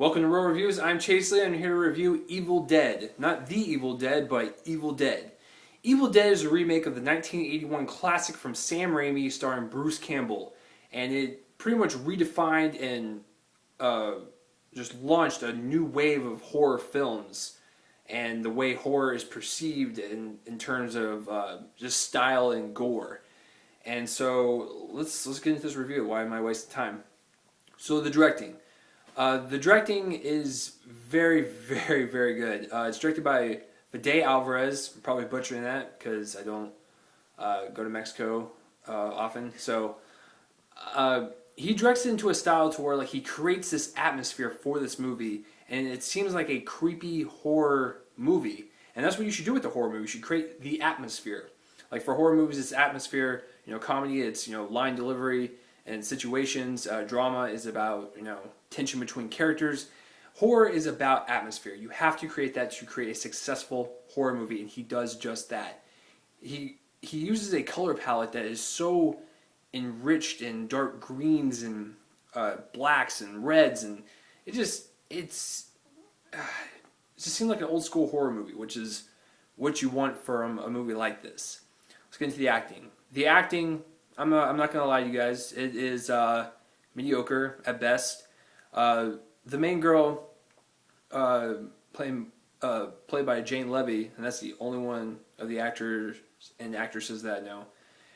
Welcome to Real Reviews. I'm Chase Lee. I'm here to review Evil Dead. Not The Evil Dead, but Evil Dead. Evil Dead is a remake of the 1981 classic from Sam Raimi starring Bruce Campbell. And it pretty much redefined and just launched a new wave of horror films. And the way horror is perceived in terms of just style and gore. And so let's get into this review. Why am I wasting time? So the directing. The directing is very, very, very good. It's directed by Fede Alvarez. I'm probably butchering that because I don't go to Mexico often. So he directs it into a style to where he creates this atmosphere for this movie, and it seems like a creepy horror movie. And that's what you should do with a horror movie. You should create the atmosphere. Like for horror movies, it's atmosphere. Comedy, it's line delivery and situations. Drama is about tension between characters. Horror is about atmosphere. You have to create that to create a successful horror movie, and he does just that. He uses a color palette that is so enriched in dark greens and blacks and reds, and it just seems like an old school horror movie, which is what you want from a movie like this. Let's get into the acting. The acting, I'm not gonna lie to you guys, it is mediocre at best. The main girl, played by Jane Levy, and that's the only one of the actors and actresses that I know.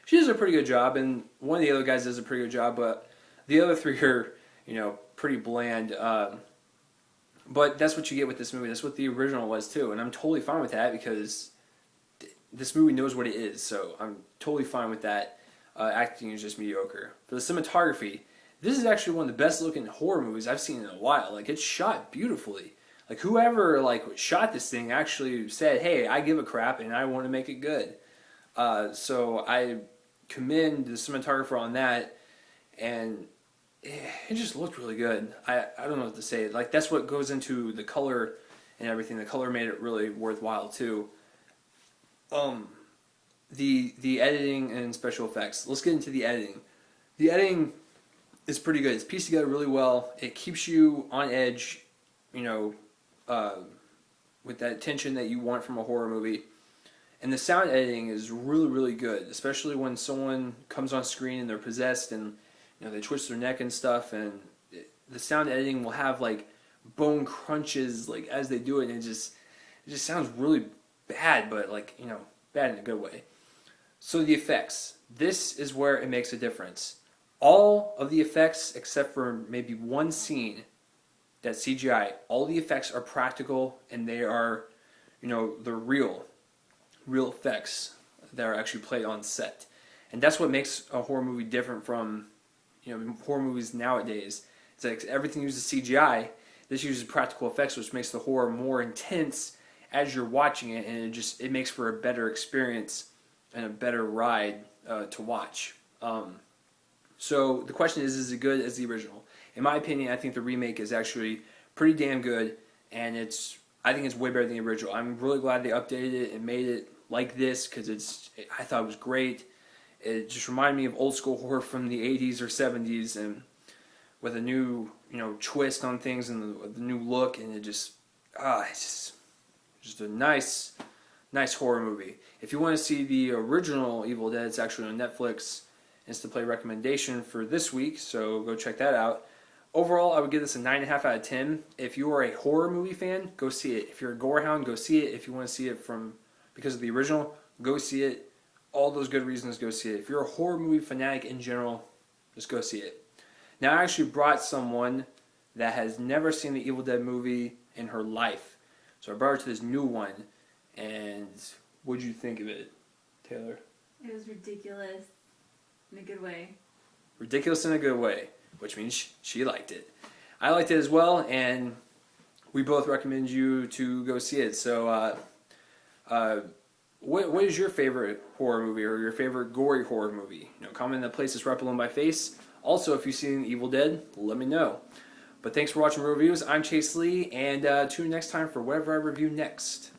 She does a pretty good job, and one of the other guys does a pretty good job, but the other three are, pretty bland. But that's what you get with this movie. That's what the original was too, and I'm totally fine with that because this movie knows what it is, so I'm totally fine with that. Acting is just mediocre. For the cinematography, this is actually one of the best looking horror movies I've seen in a while. It's shot beautifully. Whoever shot this thing actually said, "Hey, I give a crap and I want to make it good." So I commend the cinematographer on that, and it just looked really good. I don't know what to say. That's what goes into the color and everything. The color made it really worthwhile too. The editing and special effects. Let's get into the editing. The editing is pretty good. It's pieced together really well. It keeps you on edge, with that tension that you want from a horror movie. And the sound editing is really, really good, especially when someone comes on screen and they're possessed and they twist their neck and stuff. And the sound editing will have bone crunches as they do it, and it just sounds really bad, but bad in a good way. So the effects. This is where it makes a difference. All of the effects, except for maybe one scene that's CGI, all the effects are practical, and they are, the real effects that are actually played on set. And that's what makes a horror movie different from, horror movies nowadays. It's everything uses CGI. This uses practical effects, which makes the horror more intense as you're watching it, and it makes for a better experience and a better ride to watch. So the question is it good as the original? In my opinion, I think the remake is actually pretty damn good, and I think it's way better than the original. I'm really glad they updated it and made it like this because I thought it was great. It just reminded me of old school horror from the 80s or 70s, and with a new twist on things and the new look, and it's just a nice horror movie. If you want to see the original Evil Dead, it's actually on Netflix. It's the play recommendation for this week, so go check that out. Overall, I would give this a 9.5 out of 10. If you are a horror movie fan, go see it. If you're a gore hound, go see it. If you want to see it because of the original, go see it. All those good reasons, go see it. If you're a horror movie fanatic in general, just go see it. Now, I actually brought someone that has never seen the Evil Dead movie in her life. So I brought her to this new one, and what'd you think of it, Taylor? It was ridiculous. In a good way. Ridiculous in a good way, which means she liked it. I liked it as well, and we both recommend you to go see it. So, what is your favorite horror movie or your favorite gory horror movie? Comment in the places right below my face. Also, if you've seen Evil Dead, let me know. But thanks for watching Real Reviews. I'm Chase Lee, and tune in next time for whatever I review next.